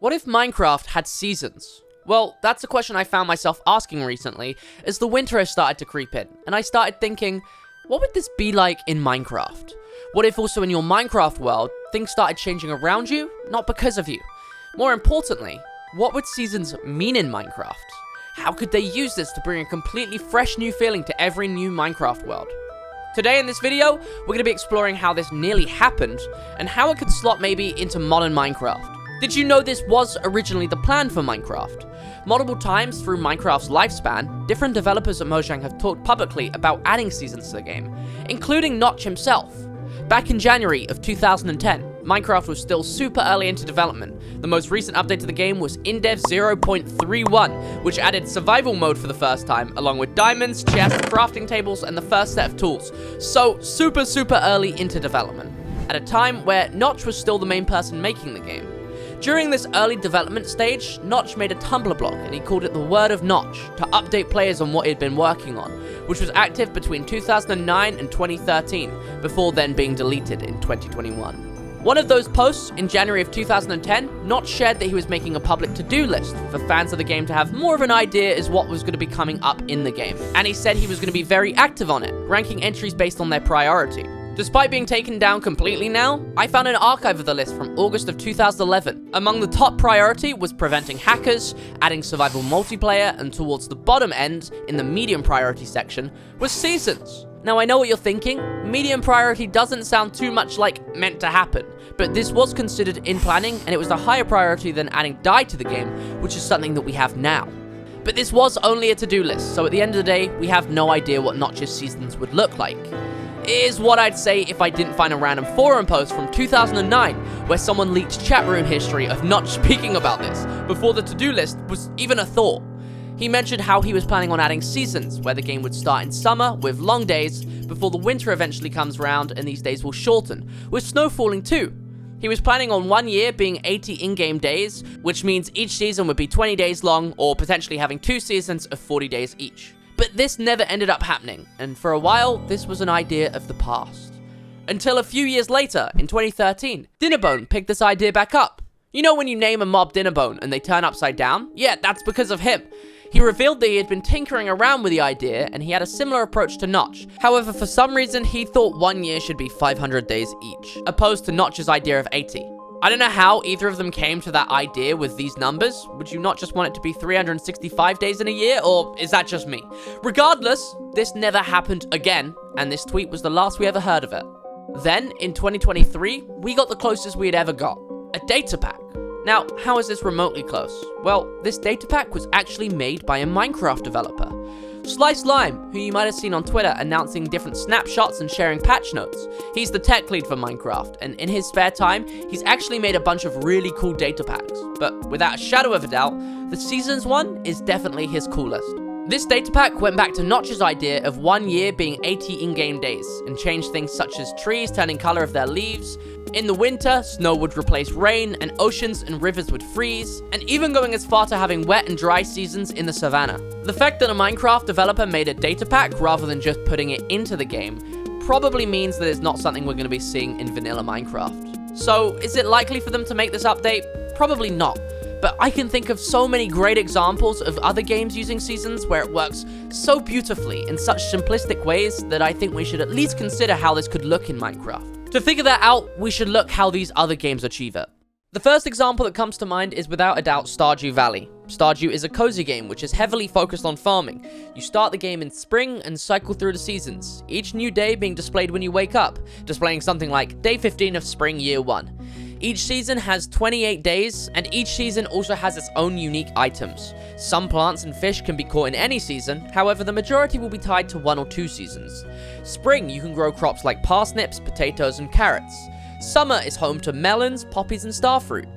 What if Minecraft had seasons? Well, that's a question I found myself asking recently as the winter has started to creep in, and I started thinking, what would this be like in Minecraft? What if also in your Minecraft world, things started changing around you, not because of you? More importantly, what would seasons mean in Minecraft? How could they use this to bring a completely fresh new feeling to every new Minecraft world? Today in this video, we're going to be exploring how this nearly happened, and how it could slot maybe into modern Minecraft. Did you know this was originally the plan for Minecraft? Multiple times through Minecraft's lifespan, different developers at Mojang have talked publicly about adding seasons to the game, including Notch himself. Back in January of 2010, Minecraft was still super early into development. The most recent update to the game was InDev 0.31, which added survival mode for the first time, along with diamonds, chests, crafting tables, and the first set of tools. So super early into development, at a time where Notch was still the main person making the game. During this early development stage, Notch made a Tumblr blog and he called it the Word of Notch to update players on what he'd been working on, which was active between 2009 and 2013, before then being deleted in 2021. One of those posts, in January of 2010, Notch shared that he was making a public to-do list for fans of the game to have more of an idea as what was going to be coming up in the game, and he said he was going to be very active on it, ranking entries based on their priority. Despite being taken down completely now, I found an archive of the list from August of 2011. Among the top priority was preventing hackers, adding survival multiplayer, and towards the bottom end, in the medium priority section, was seasons. Now I know what you're thinking, medium priority doesn't sound too much like meant to happen, but this was considered in planning and it was a higher priority than adding dye to the game, which is something that we have now. But this was only a to-do list, so at the end of the day, we have no idea what Notch's seasons would look like. Is what I'd say if I didn't find a random forum post from 2009 where someone leaked chat room history of Notch speaking about this before the to-do list was even a thought. He mentioned how he was planning on adding seasons, where the game would start in summer with long days before the winter eventually comes around and these days will shorten, with snow falling too. He was planning on 1 year being 80 in-game days, which means each season would be 20 days long, or potentially having 2 seasons of 40 days each. But this never ended up happening, and for a while, this was an idea of the past. Until a few years later, in 2013, Dinnerbone picked this idea back up. You know when you name a mob Dinnerbone and they turn upside down? Yeah, that's because of him. He revealed that he had been tinkering around with the idea, and he had a similar approach to Notch. However, for some reason, he thought 1 year should be 500 days each, opposed to Notch's idea of 80. I don't know how either of them came to that idea with these numbers. Would you not just want it to be 365 days in a year, or is that just me? Regardless, this never happened again, and this tweet was the last we ever heard of it. Then, in 2023, we got the closest we had ever got, a data pack. Now, how is this remotely close? Well, this data pack was actually made by a Minecraft developer. Slice Lime, who you might have seen on Twitter announcing different snapshots and sharing patch notes. He's the tech lead for Minecraft, and in his spare time, he's actually made a bunch of really cool data packs. But without a shadow of a doubt, the Seasons one is definitely his coolest. This data pack went back to Notch's idea of 1 year being 80 in-game days, and changed things such as trees turning color of their leaves. In the winter, snow would replace rain, and oceans and rivers would freeze, and even going as far to having wet and dry seasons in the savannah. The fact that a Minecraft developer made a data pack rather than just putting it into the game probably means that it's not something we're going to be seeing in vanilla Minecraft. So, is it likely for them to make this update? Probably not. But I can think of so many great examples of other games using seasons where it works so beautifully in such simplistic ways that I think we should at least consider how this could look in Minecraft. To figure that out, we should look how these other games achieve it. The first example that comes to mind is without a doubt Stardew Valley. Stardew is a cozy game which is heavily focused on farming. You start the game in spring and cycle through the seasons, each new day being displayed when you wake up, displaying something like day 15 of spring year 1. Each season has 28 days, and each season also has its own unique items. Some plants and fish can be caught in any season, however the majority will be tied to 1 or 2 seasons. Spring, you can grow crops like parsnips, potatoes, and carrots. Summer is home to melons, poppies, and starfruit.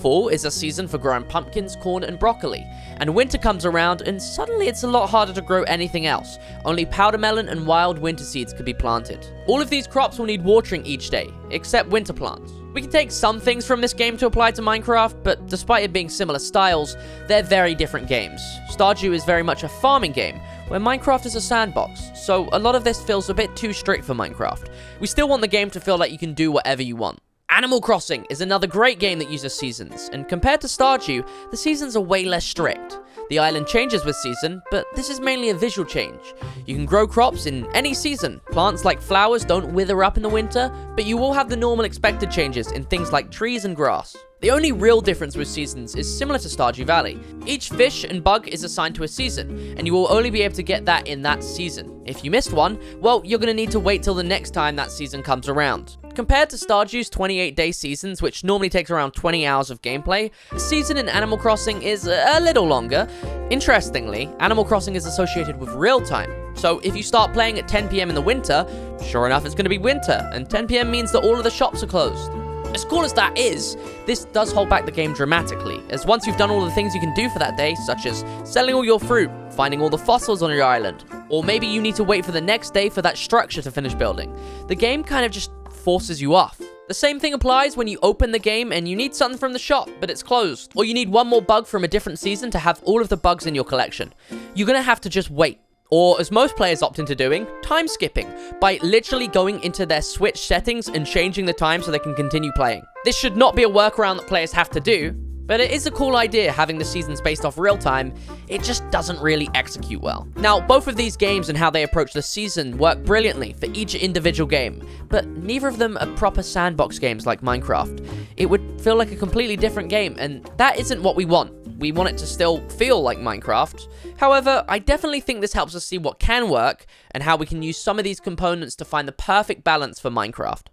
Fall is a season for growing pumpkins, corn, and broccoli, and winter comes around and suddenly it's a lot harder to grow anything else. Only powder melon and wild winter seeds can be planted. All of these crops will need watering each day, except winter plants. We can take some things from this game to apply to Minecraft, but despite it being similar styles, they're very different games. Stardew is very much a farming game, where Minecraft is a sandbox, so a lot of this feels a bit too strict for Minecraft. We still want the game to feel like you can do whatever you want. Animal Crossing is another great game that uses seasons, and compared to Stardew, the seasons are way less strict. The island changes with season, but this is mainly a visual change. You can grow crops in any season. Plants like flowers don't wither up in the winter, but you will have the normal expected changes in things like trees and grass. The only real difference with seasons is similar to Stardew Valley. Each fish and bug is assigned to a season, and you will only be able to get that in that season. If you missed one, well, you're going to need to wait till the next time that season comes around. Compared to Stardew's 28-day seasons, which normally takes around 20 hours of gameplay, a season in Animal Crossing is a little longer. Interestingly, Animal Crossing is associated with real time. So if you start playing at 10 PM in the winter, sure enough it's going to be winter, and 10 PM means that all of the shops are closed. As cool as that is, this does hold back the game dramatically, as once you've done all the things you can do for that day, such as selling all your fruit, finding all the fossils on your island, or maybe you need to wait for the next day for that structure to finish building, the game kind of just forces you off. The same thing applies when you open the game and you need something from the shop, but it's closed, or you need one more bug from a different season to have all of the bugs in your collection. You're gonna have to just wait. Or, as most players opt into doing, time skipping, by literally going into their Switch settings and changing the time so they can continue playing. This should not be a workaround that players have to do, but it is a cool idea having the seasons based off real time. It just doesn't really execute well. Now, both of these games and how they approach the season work brilliantly for each individual game, but neither of them are proper sandbox games like Minecraft. It would feel like a completely different game, and that isn't what we want. We want it to still feel like Minecraft. However, I definitely think this helps us see what can work and how we can use some of these components to find the perfect balance for Minecraft.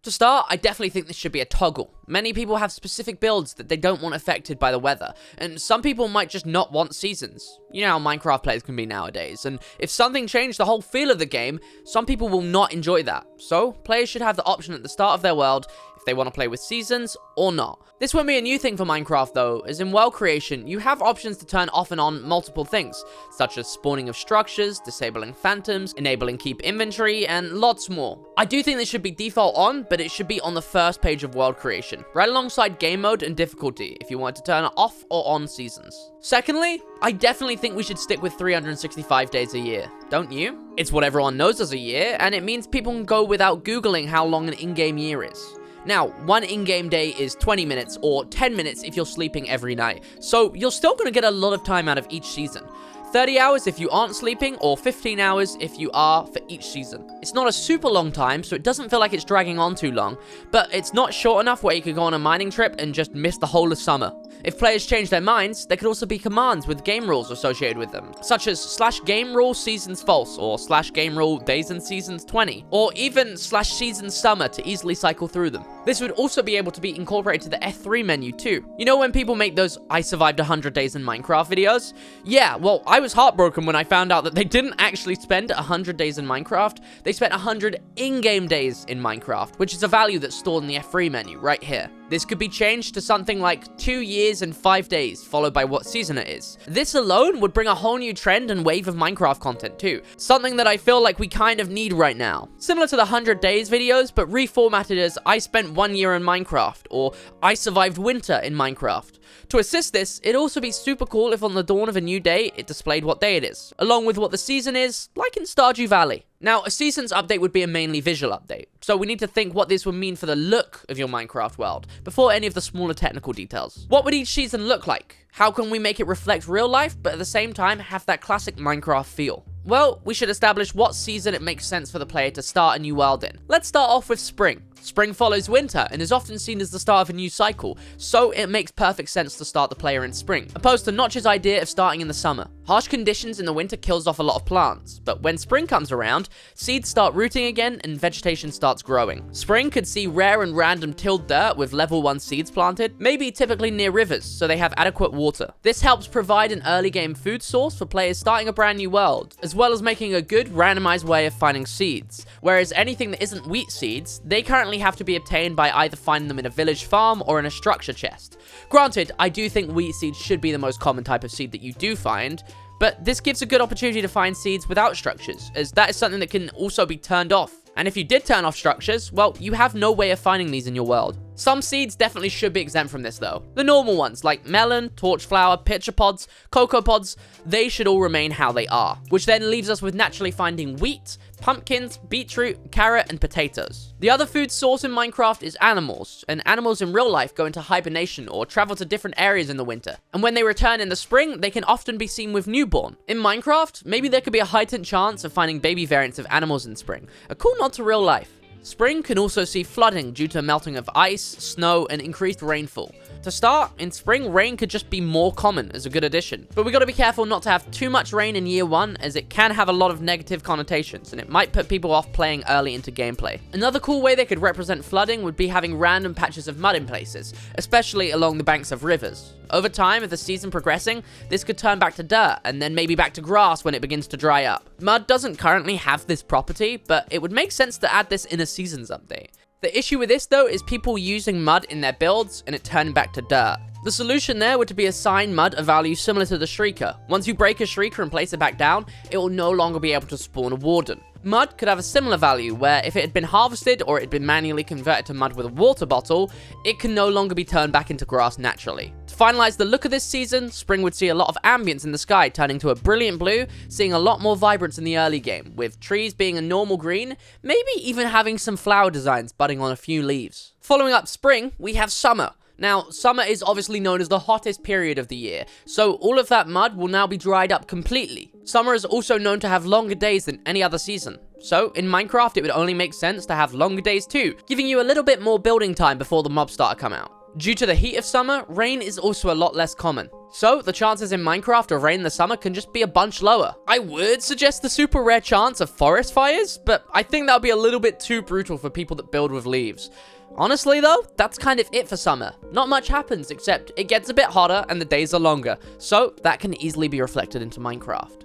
To start, I definitely think this should be a toggle. Many people have specific builds that they don't want affected by the weather, and some people might just not want seasons. You know how Minecraft players can be nowadays, and if something changed the whole feel of the game, some people will not enjoy that. So, players should have the option at the start of their world if they want to play with seasons or not. This won't be a new thing for Minecraft though, as in world creation, you have options to turn off and on multiple things, such as spawning of structures, disabling phantoms, enabling keep inventory, and lots more. I do think this should be default on, but it should be on the first page of world creation, right alongside game mode and difficulty if you want to turn off or on seasons. Secondly, I definitely think we should stick with 365 days a year, don't you? It's what everyone knows as a year, and it means people can go without Googling how long an in-game year is. Now, one in-game day is 20 minutes or 10 minutes if you're sleeping every night, so you're still going to get a lot of time out of each season. 30 hours if you aren't sleeping, or 15 hours if you are for each season. It's not a super long time, so it doesn't feel like it's dragging on too long, but it's not short enough where you could go on a mining trip and just miss the whole of summer. If players change their minds, there could also be commands with game rules associated with them, such as /game rule seasons false, or /game rule days and seasons 20, or even /season summer to easily cycle through them. This would also be able to be incorporated to the F3 menu too. You know when people make those I survived 100 days in Minecraft videos? Yeah, well, I was heartbroken when I found out that they didn't actually spend 100 days in Minecraft. They spent 100 in-game days in Minecraft, which is a value that's stored in the F3 menu right here. This could be changed to something like 2 years and 5 days, followed by what season it is. This alone would bring a whole new trend and wave of Minecraft content too, something that I feel like we kind of need right now. Similar to the 100 days videos, but reformatted as I spent 1 year in Minecraft, or I survived winter in Minecraft. To assist this, it'd also be super cool if on the dawn of a new day, it displayed what day it is, along with what the season is, like in Stardew Valley. Now, a seasons update would be a mainly visual update, so we need to think what this would mean for the look of your Minecraft world, before any of the smaller technical details. What would each season look like? How can we make it reflect real life, but at the same time have that classic Minecraft feel? Well, we should establish what season it makes sense for the player to start a new world in. Let's start off with spring. Spring follows winter and is often seen as the start of a new cycle, so it makes perfect sense to start the player in spring, opposed to Notch's idea of starting in the summer. Harsh conditions in the winter kills off a lot of plants, but when spring comes around, seeds start rooting again and vegetation starts growing. Spring could see rare and random tilled dirt with level 1 seeds planted, maybe typically near rivers, so they have adequate water. This helps provide an early game food source for players starting a brand new world, as well as making a good randomized way of finding seeds, whereas anything that isn't wheat seeds, they currently have to be obtained by either finding them in a village farm or in a structure chest. Granted, I do think wheat seeds should be the most common type of seed that you do find, but this gives a good opportunity to find seeds without structures, as that is something that can also be turned off. And if you did turn off structures, well, you have no way of finding these in your world. Some seeds definitely should be exempt from this though. The normal ones like melon, torchflower, pitcher pods, cocoa pods, they should all remain how they are, which then leaves us with naturally finding wheat, pumpkins, beetroot, carrot, and potatoes. The other food source in Minecraft is animals, and animals in real life go into hibernation or travel to different areas in the winter, and when they return in the spring, they can often be seen with newborn. In Minecraft, maybe there could be a heightened chance of finding baby variants of animals in spring, a cool nod to real life. Spring can also see flooding due to melting of ice, snow, and increased rainfall. To start, in spring, rain could just be more common as a good addition. But we gotta be careful not to have too much rain in year 1, as it can have a lot of negative connotations, and it might put people off playing early into gameplay. Another cool way they could represent flooding would be having random patches of mud in places, especially along the banks of rivers. Over time, with the season progressing, this could turn back to dirt, and then maybe back to grass when it begins to dry up. Mud doesn't currently have this property, but it would make sense to add this in a seasons update. The issue with this though is people using mud in their builds and it turning back to dirt. The solution there would be assign mud a value similar to the Shrieker. Once you break a Shrieker and place it back down, it will no longer be able to spawn a Warden. Mud could have a similar value where if it had been harvested or it had been manually converted to mud with a water bottle, it can no longer be turned back into grass naturally. To finalize the look of this season, spring would see a lot of ambience in the sky turning to a brilliant blue, seeing a lot more vibrance in the early game, with trees being a normal green, maybe even having some flower designs budding on a few leaves. Following up spring, we have summer. Now, summer is obviously known as the hottest period of the year, so all of that mud will now be dried up completely. Summer is also known to have longer days than any other season. So, in Minecraft, it would only make sense to have longer days too, giving you a little bit more building time before the mobs start to come out. Due to the heat of summer, rain is also a lot less common. So, the chances in Minecraft of rain in the summer can just be a bunch lower. I would suggest the super rare chance of forest fires, but I think that would be a little bit too brutal for people that build with leaves. Honestly though, that's kind of it for summer. Not much happens except it gets a bit hotter and the days are longer, so that can easily be reflected into Minecraft.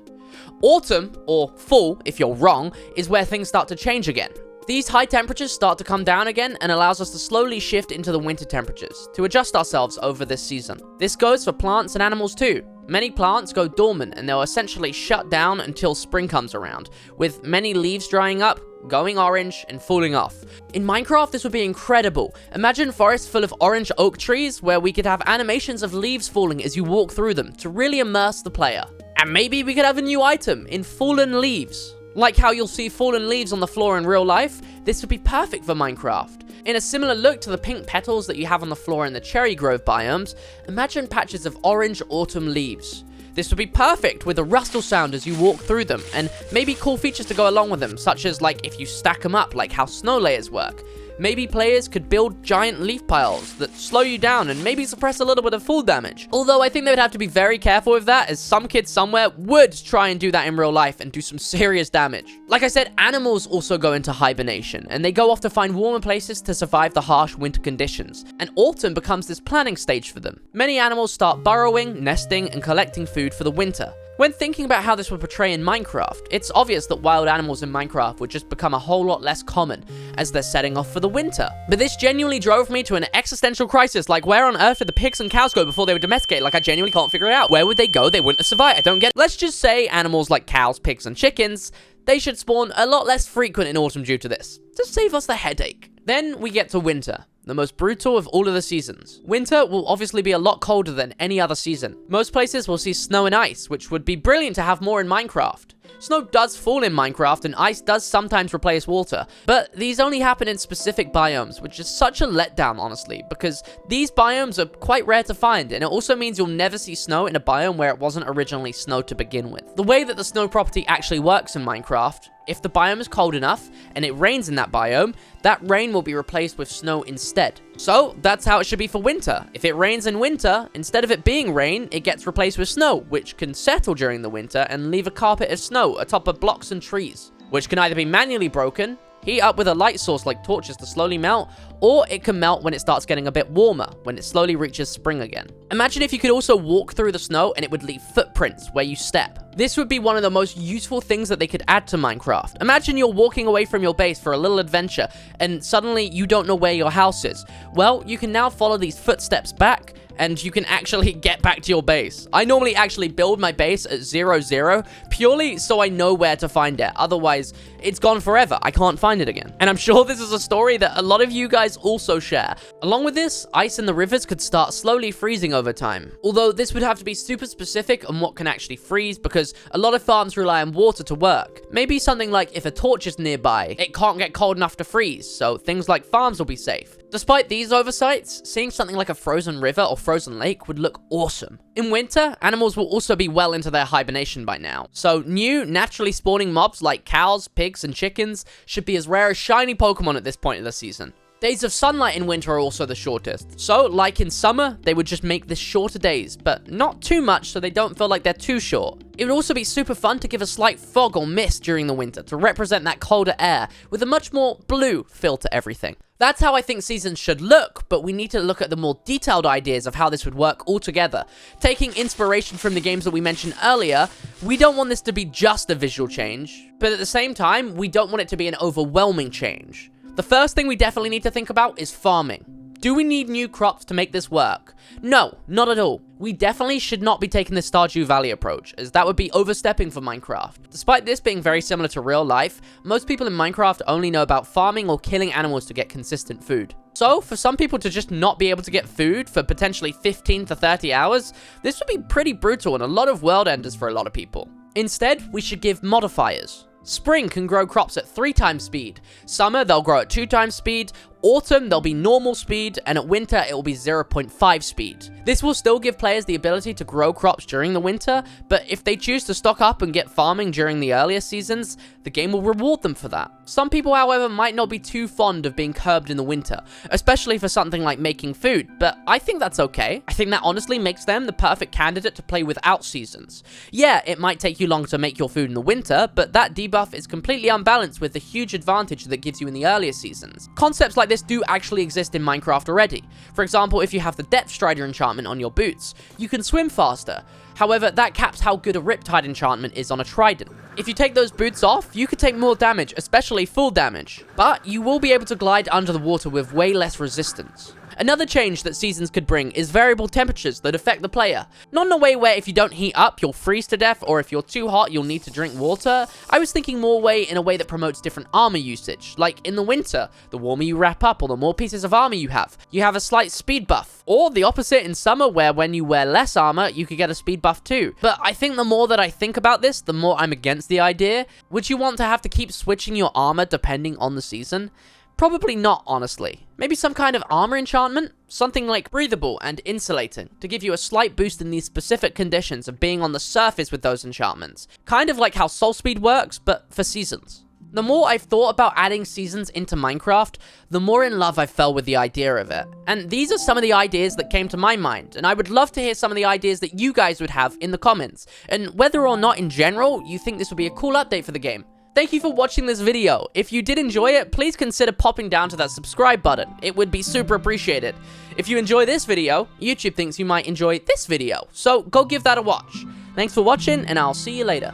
Autumn, or fall if you're wrong, is where things start to change again. These high temperatures start to come down again and allows us to slowly shift into the winter temperatures to adjust ourselves over this season. This goes for plants and animals too. Many plants go dormant and they'll essentially shut down until spring comes around, with many leaves drying up, going orange, and falling off. In Minecraft, this would be incredible. Imagine forests full of orange oak trees where we could have animations of leaves falling as you walk through them to really immerse the player. And maybe we could have a new item in fallen leaves. Like how you'll see fallen leaves on the floor in real life, this would be perfect for Minecraft. In a similar look to the pink petals that you have on the floor in the cherry grove biomes, imagine patches of orange autumn leaves. This would be perfect with a rustle sound as you walk through them, and maybe cool features to go along with them, such as like if you stack them up like how snow layers work. Maybe players could build giant leaf piles that slow you down and maybe suppress a little bit of fall damage. Although I think they would have to be very careful with that, as some kids somewhere would try and do that in real life and do some serious damage. Like I said, animals also go into hibernation, and they go off to find warmer places to survive the harsh winter conditions, and autumn becomes this planning stage for them. Many animals start burrowing, nesting, and collecting food for the winter. When thinking about how this would portray in Minecraft, it's obvious that wild animals in Minecraft would just become a whole lot less common as they're setting off for the winter. But this genuinely drove me to an existential crisis, like where on earth did the pigs and cows go before they were domesticated? Like I genuinely can't figure it out. Where would they go? They wouldn't have survived. I don't get it. Let's just say animals like cows, pigs, and chickens, they should spawn a lot less frequent in autumn due to this, to save us the headache. Then we get to winter, the most brutal of all of the seasons. Winter will obviously be a lot colder than any other season. Most places will see snow and ice, which would be brilliant to have more in Minecraft. Snow does fall in Minecraft and ice does sometimes replace water, but these only happen in specific biomes, which is such a letdown honestly, because these biomes are quite rare to find, and it also means you'll never see snow in a biome where it wasn't originally snow to begin with. The way that the snow property actually works in Minecraft, if the biome is cold enough and it rains in that biome, that rain will be replaced with snow instead. So that's how it should be for winter. If it rains in winter, instead of it being rain, it gets replaced with snow, which can settle during the winter and leave a carpet of snow atop of blocks and trees, which can either be manually broken, heat up with a light source like torches to slowly melt, or it can melt when it starts getting a bit warmer, when it slowly reaches spring again. Imagine if you could also walk through the snow and it would leave footprints where you step. This would be one of the most useful things that they could add to Minecraft. Imagine you're walking away from your base for a little adventure and suddenly you don't know where your house is. Well, you can now follow these footsteps back and you can actually get back to your base. I normally actually build my base at 0-0 purely so I know where to find it. Otherwise, it's gone forever. I can't find it again. And I'm sure this is a story that a lot of you guys also share. Along with this, ice in the rivers could start slowly freezing over time. Although this would have to be super specific on what can actually freeze, because a lot of farms rely on water to work. Maybe something like if a torch is nearby, it can't get cold enough to freeze, so things like farms will be safe. Despite these oversights, seeing something like a frozen river or frozen lake would look awesome. In winter, animals will also be well into their hibernation by now, so new, naturally spawning mobs like cows, pigs, and chickens should be as rare as shiny Pokemon at this point of the season. Days of sunlight in winter are also the shortest, so like in summer, they would just make this shorter days, but not too much so they don't feel like they're too short. It would also be super fun to give a slight fog or mist during the winter to represent that colder air with a much more blue feel to everything. That's how I think seasons should look, but we need to look at the more detailed ideas of how this would work altogether. Taking inspiration from the games that we mentioned earlier, we don't want this to be just a visual change, but at the same time, we don't want it to be an overwhelming change. The first thing we definitely need to think about is farming. Do we need new crops to make this work? No, not at all. We definitely should not be taking the Stardew Valley approach, as that would be overstepping for Minecraft. Despite this being very similar to real life, most people in Minecraft only know about farming or killing animals to get consistent food. So, for some people to just not be able to get food for potentially 15 to 30 hours, this would be pretty brutal and a lot of world enders for a lot of people. Instead, we should give modifiers. Spring can grow crops at 3 times speed. Summer, they'll grow at 2 times speed. Autumn, they'll be normal speed, and at winter, it will be 0.5 speed. This will still give players the ability to grow crops during the winter, but if they choose to stock up and get farming during the earlier seasons, the game will reward them for that. Some people, however, might not be too fond of being curbed in the winter, especially for something like making food, but I think that's okay. I think that honestly makes them the perfect candidate to play without seasons. Yeah, it might take you long to make your food in the winter, but that debuff is completely unbalanced with the huge advantage that gives you in the earlier seasons. Concepts like this do actually exist in Minecraft already. For example, if you have the Depth Strider enchantment on your boots, you can swim faster. However, that caps how good a Riptide enchantment is on a trident. If you take those boots off, you could take more damage, especially full damage. But you will be able to glide under the water with way less resistance. Another change that seasons could bring is variable temperatures that affect the player. Not in a way where if you don't heat up, you'll freeze to death, or if you're too hot, you'll need to drink water. I was thinking more in a way that promotes different armor usage. Like in the winter, the warmer you wrap up or the more pieces of armor you have a slight speed buff. Or the opposite in summer, where when you wear less armor, you could get a speed buff too. But I think the more that I think about this, the more I'm against the idea. Would you want to have to keep switching your armor depending on the season? Probably not, honestly. Maybe some kind of armor enchantment? Something like breathable and insulating, to give you a slight boost in these specific conditions of being on the surface with those enchantments. Kind of like how soul speed works, but for seasons. The more I've thought about adding seasons into Minecraft, the more in love I fell with the idea of it. And these are some of the ideas that came to my mind, and I would love to hear some of the ideas that you guys would have in the comments, and whether or not in general you think this would be a cool update for the game. Thank you for watching this video. If you did enjoy it, please consider popping down to that subscribe button. It would be super appreciated. If you enjoy this video, YouTube thinks you might enjoy this video, so go give that a watch. Thanks for watching, and I'll see you later.